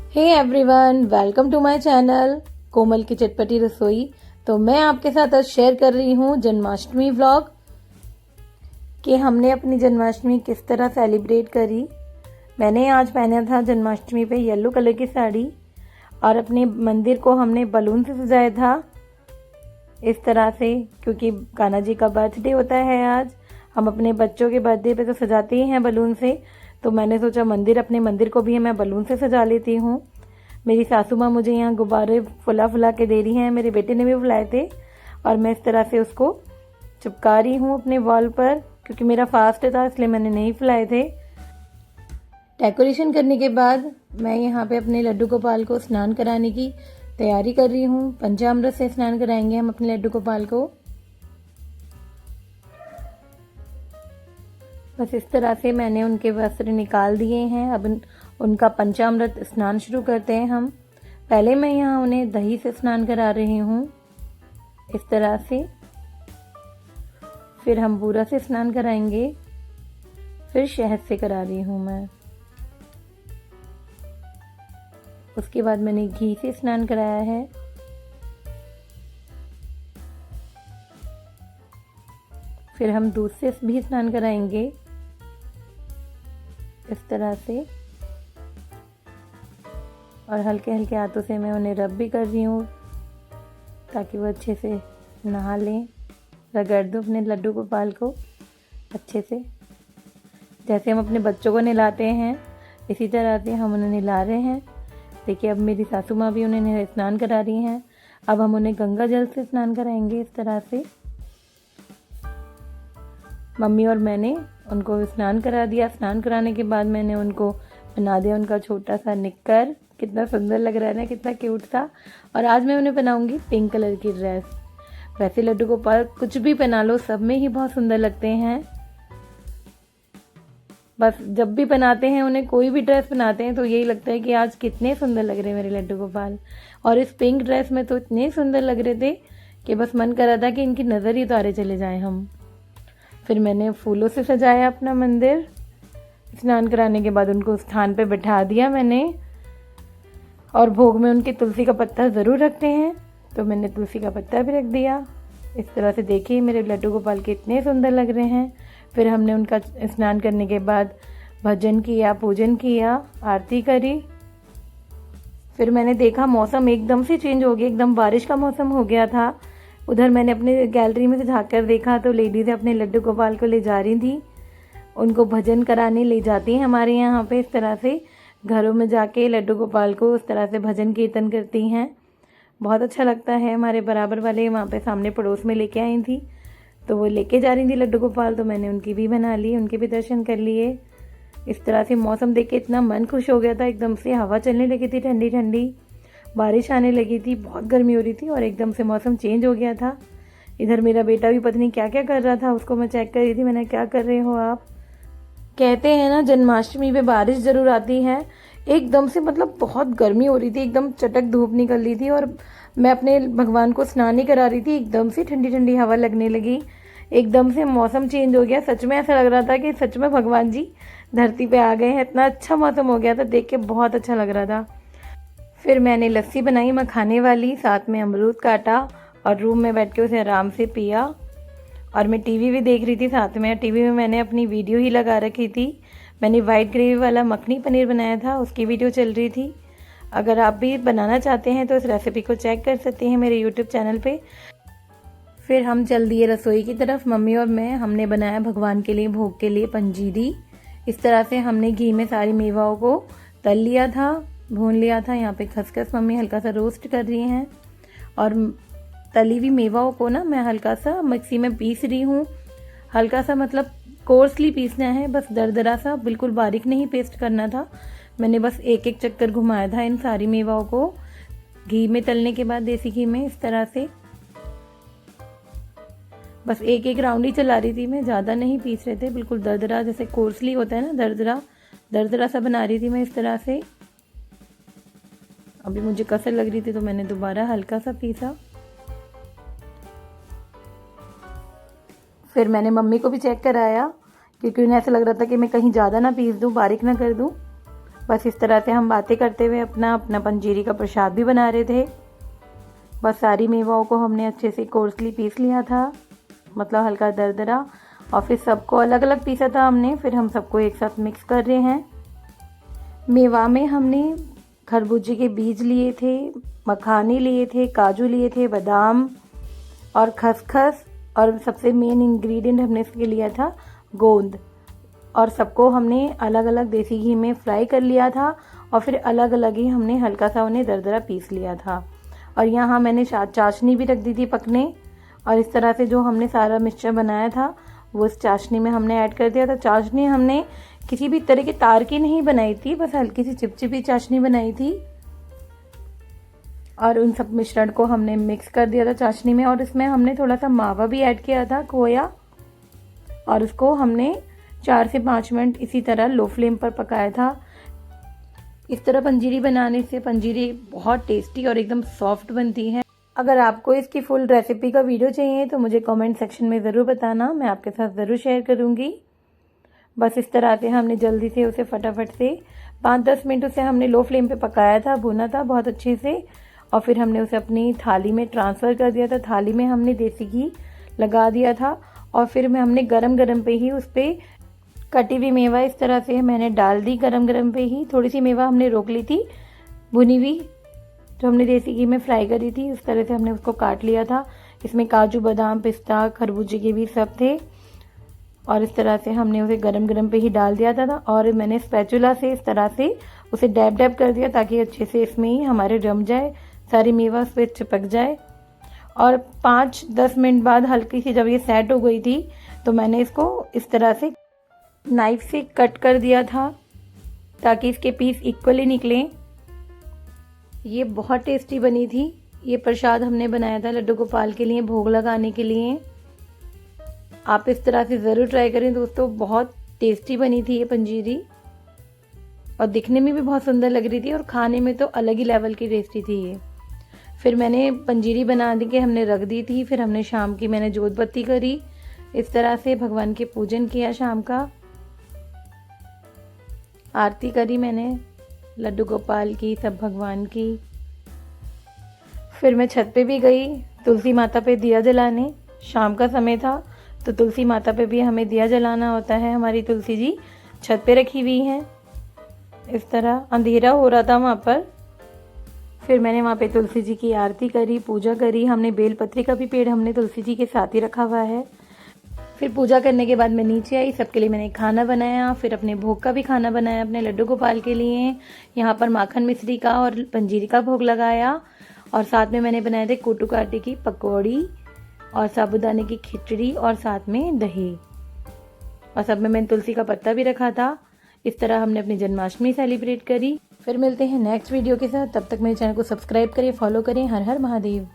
Hey everyone, welcome to my channel Komal की चटपटी रसोई। तो मैं आपके साथ आज शेयर कर रही हूँ जन्माष्टमी व्लॉग कि हमने अपनी जन्माष्टमी किस तरह सेलिब्रेट करी। मैंने आज पहना था जन्माष्टमी पे येलो कलर की साड़ी और अपने मंदिर को हमने बलून से सजाया था इस तरह से, क्योंकि कान्हा जी का बर्थडे होता है आज। हम अपने बच्चों के बर्थडे पे तो सजाते ही हैं बलून से, तो मैंने सोचा अपने मंदिर को भी मैं बलून से सजा लेती हूँ। मेरी सासू माँ मुझे यहाँ गुब्बारे फुला फुला के दे रही हैं, मेरे बेटे ने भी फुलाए थे और मैं इस तरह से उसको चिपका रही हूँ अपने वॉल पर, क्योंकि मेरा फास्ट था इसलिए मैंने नहीं फुलाए थे। डेकोरेशन करने के बाद मैं यहाँ पे अपने लड्डू गोपाल को स्नान कराने की तैयारी कर रही हूँ। पंचामृत से स्नान कराएंगे हम अपने लड्डू गोपाल को। बस इस तरह से मैंने उनके वस्त्र निकाल दिए हैं। अब उनका पंचामृत स्नान शुरू करते हैं हम। पहले मैं यहाँ उन्हें दही से स्नान करा रही हूँ इस तरह से, फिर हम बूरा से स्नान कराएंगे, फिर शहद से करा रही हूँ मैं। उसके बाद मैंने घी से स्नान कराया है। फिर हम दूध से भी स्नान कराएंगे इस तरह से, और हल्के हल्के हाथों से मैं उन्हें रब भी कर रही हूँ ताकि वो अच्छे से नहा लें। रगड़ दो अपने लड्डू गोपाल को अच्छे से, जैसे हम अपने बच्चों को नहलाते हैं इसी तरह से हम उन्हें नहला रहे हैं। देखिए, अब मेरी सासू माँ भी उन्हें स्नान करा रही हैं। अब हम उन्हें गंगा जल से स्नान कराएंगे इस तरह से। मम्मी और मैंने उनको स्नान करा दिया। स्नान कराने के बाद मैंने उनको बना दिया उनका छोटा सा निक्कर। कितना सुंदर लग रहा है ना, कितना क्यूट था। और आज मैं उन्हें पहनाऊंगी पिंक कलर की ड्रेस। वैसे लड्डू गोपाल कुछ भी पहना लो सब में ही बहुत सुंदर लगते हैं। बस जब भी पहनाते हैं उन्हें, कोई भी ड्रेस पहनाते हैं तो यही लगता है कि आज कितने सुंदर लग रहे हैं मेरे लड्डू गोपाल। और इस पिंक ड्रेस में तो इतने सुंदर लग रहे थे कि बस मन कर रहा था कि इनकी नज़र ही उतारे चले जाएं हम। फिर मैंने फूलों से सजाया अपना मंदिर। स्नान कराने के बाद उनको स्थान पे बैठा दिया मैंने, और भोग में उनके तुलसी का पत्ता ज़रूर रखते हैं तो मैंने तुलसी का पत्ता भी रख दिया इस तरह से। देखिए मेरे लड्डू गोपाल कितने सुंदर लग रहे हैं। फिर हमने उनका स्नान करने के बाद भजन किया, पूजन किया, आरती करी। फिर मैंने देखा मौसम एकदम से चेंज हो गया, एकदम बारिश का मौसम हो गया था। उधर मैंने अपने गैलरी में से झाँक कर देखा तो लेडीज़ अपने लड्डू गोपाल को ले जा रही थी, उनको भजन कराने ले जाती हैं हमारे यहाँ पे। इस तरह से घरों में जाके लड्डू गोपाल को उस तरह से भजन कीर्तन करती हैं। बहुत अच्छा लगता है। हमारे बराबर वाले वहाँ पे सामने पड़ोस में लेके आई थी तो वो लेके जा रही थी लड्डू गोपाल, तो मैंने उनकी भी बना ली, उनके भी दर्शन कर लिए। इस तरह से मौसम देख के इतना मन खुश हो गया था। एकदम से हवा चलने लगी थी ठंडी ठंडी, बारिश आने लगी थी, बहुत गर्मी हो रही थी और एकदम से मौसम चेंज हो गया था। इधर मेरा बेटा भी पता नहीं क्या क्या कर रहा था, उसको मैं चेक कर रही थी। मैंने, क्या कर रहे हो आप? कहते हैं ना जन्माष्टमी पे बारिश ज़रूर आती है। एकदम से मतलब बहुत गर्मी हो रही थी, एकदम चटक धूप निकल रही थी और मैं अपने भगवान को स्नान ही करा रही थी। एकदम से ठंडी ठंडी हवा लगने लगी, एकदम से मौसम चेंज हो गया। सच में ऐसा लग रहा था कि सच में भगवान जी धरती पे आ गए हैं। इतना अच्छा मौसम हो गया था, देख के बहुत अच्छा लग रहा था। फिर मैंने लस्सी बनाई मखाने वाली, साथ में अमरूद काटा और रूम में बैठ के उसे आराम से पिया। और मैं टीवी भी देख रही थी साथ में। टीवी में मैंने अपनी वीडियो ही लगा रखी थी। मैंने वाइट ग्रेवी वाला मखनी पनीर बनाया था, उसकी वीडियो चल रही थी। अगर आप भी बनाना चाहते हैं तो इस रेसिपी को चेक कर सकते हैं मेरे यूट्यूब चैनल पे। फिर हम चल दिए रसोई की तरफ। मम्मी और मैं, हमने बनाया भगवान के लिए भोग के लिए पंजीरी। इस तरह से हमने घी में सारी मेवाओं को तल लिया था, भून लिया था। यहाँ पे खसखस मम्मी हल्का सा रोस्ट कर रही हैं और तली हुई मेवाओं को ना मैं हल्का सा मिक्सी में पीस रही हूँ। हल्का सा मतलब कोर्सली पीसना है, बस दरदरा सा, बिल्कुल बारीक नहीं पेस्ट करना था। मैंने बस एक एक चक्कर घुमाया था इन सारी मेवाओं को घी में तलने के बाद, देसी घी में। इस तरह से बस एक एक राउंड ही चला रही थी मैं, ज़्यादा नहीं पीस रहे थे, बिल्कुल दरदरा, जैसे कोर्सली होता है ना, दरदरा दरदरा सा बना रही थी मैं इस तरह से। अभी मुझे कसर लग रही थी तो मैंने दोबारा हल्का सा पीसा। फिर मैंने मम्मी को भी चेक कराया क्योंकि उन्हें ऐसा लग रहा था कि मैं कहीं ज़्यादा ना पीस दूँ, बारीक ना कर दूँ। बस इस तरह से हम बातें करते हुए अपना पंजीरी का प्रसाद भी बना रहे थे। बस सारी मेवाओं को हमने अच्छे से कोर्सली पीस लिया था, मतलब हल्का दरदरा, और फिर सबको अलग अलग पीसा था हमने। फिर हम सबको एक साथ मिक्स कर रहे हैं। मेवा में हमने खरबूजे के बीज लिए थे, मखाने लिए थे, काजू लिए थे, बादाम और खसखस, और सबसे मेन इंग्रेडिएंट हमने इसके लिया था गोंद। और सबको हमने अलग अलग देसी घी में फ्राई कर लिया था और फिर अलग अलग ही हमने हल्का सा उन्हें दरदरा पीस लिया था। और यहाँ मैंने चाशनी भी रख दी थी पकने, और इस तरह से जो हमने सारा मिक्सचर बनाया था वो इस चाशनी में हमने ऐड कर दिया था। चाशनी हमने किसी भी तरह के तार की नहीं बनाई थी, बस हल्की सी चिपचिपी चाशनी बनाई थी। और उन सब मिश्रण को हमने मिक्स कर दिया था चाशनी में, और इसमें हमने थोड़ा सा मावा भी ऐड किया था, खोया, और उसको हमने 4 से 5 मिनट इसी तरह लो फ्लेम पर पकाया था। इस तरह पंजीरी बनाने से पंजीरी बहुत टेस्टी और एकदम सॉफ्ट बनती है। अगर आपको इसकी फुल रेसिपी का वीडियो चाहिए तो मुझे कमेंट सेक्शन में ज़रूर बताना, मैं आपके साथ ज़रूर शेयर करूँगी। बस इस तरह से हमने जल्दी से उसे फटाफट से 5-10 मिनट उसे हमने लो फ्लेम पे पकाया था, भुना था बहुत अच्छे से, और फिर हमने उसे अपनी थाली में ट्रांसफ़र कर दिया था। थाली में हमने देसी घी लगा दिया था, और फिर हमने गरम गरम पे ही उस पर कटी हुई मेवा इस तरह से मैंने डाल दी। गरम गरम पे ही थोड़ी सी मेवा हमने रोक ली थी, भुनी हुई, जो हमने देसी घी में फ्राई करी थी, उस तरह से हमने उसको काट लिया था। इसमें काजू, बादाम, पिस्ता, खरबूजे के भी सब थे, और इस तरह से हमने उसे गरम गरम पे ही डाल दिया था। और मैंने स्पैचुला से इस तरह से उसे डैब डैब कर दिया ताकि अच्छे से इसमें ही हमारे जम जाए, सारी मेवा उस पर चिपक जाए। और 5-10 मिनट बाद हल्की सी जब ये सेट हो गई थी तो मैंने इसको इस तरह से नाइफ से कट कर दिया था ताकि इसके पीस इक्वली निकलें। ये बहुत टेस्टी बनी थी। ये प्रसाद हमने बनाया था लड्डू गोपाल के लिए, भोग लगाने के लिए। आप इस तरह से ज़रूर ट्राई करें दोस्तों, बहुत टेस्टी बनी थी ये पंजीरी, और दिखने में भी बहुत सुंदर लग रही थी और खाने में तो अलग ही लेवल की टेस्टी थी ये। फिर मैंने पंजीरी बना दी के हमने रख दी थी। फिर हमने शाम की मैंने जोत बत्ती करी, इस तरह से भगवान के पूजन किया, शाम का आरती करी मैंने लड्डू गोपाल की, सब भगवान की। फिर मैं छत पे भी गई तुलसी माता पे दिया जलाने, शाम का समय था तो तुलसी माता पे भी हमें दिया जलाना होता है। हमारी तुलसी जी छत पे रखी हुई हैं। इस तरह अंधेरा हो रहा था वहाँ पर। फिर मैंने वहाँ पे तुलसी जी की आरती करी, पूजा करी। हमने बेलपत्री का भी पेड़ हमने तुलसी जी के साथ ही रखा हुआ है। फिर पूजा करने के बाद मैं नीचे आई, सबके लिए मैंने खाना बनाया। फिर अपने भोग का भी खाना बनाया अपने लड्डू गोपाल के लिए। यहाँ पर माखन मिश्री का और पंजीरी का भोग लगाया, और साथ में मैंने बनाए थे कोटू काटे की पकौड़ी और साबूदाने की खिचड़ी और साथ में दही, और सब में मैंने तुलसी का पत्ता भी रखा था। इस तरह हमने अपनी जन्माष्टमी सेलिब्रेट करी। फिर मिलते हैं नेक्स्ट वीडियो के साथ, तब तक मेरे चैनल को सब्सक्राइब करें, फॉलो करें। हर हर महादेव।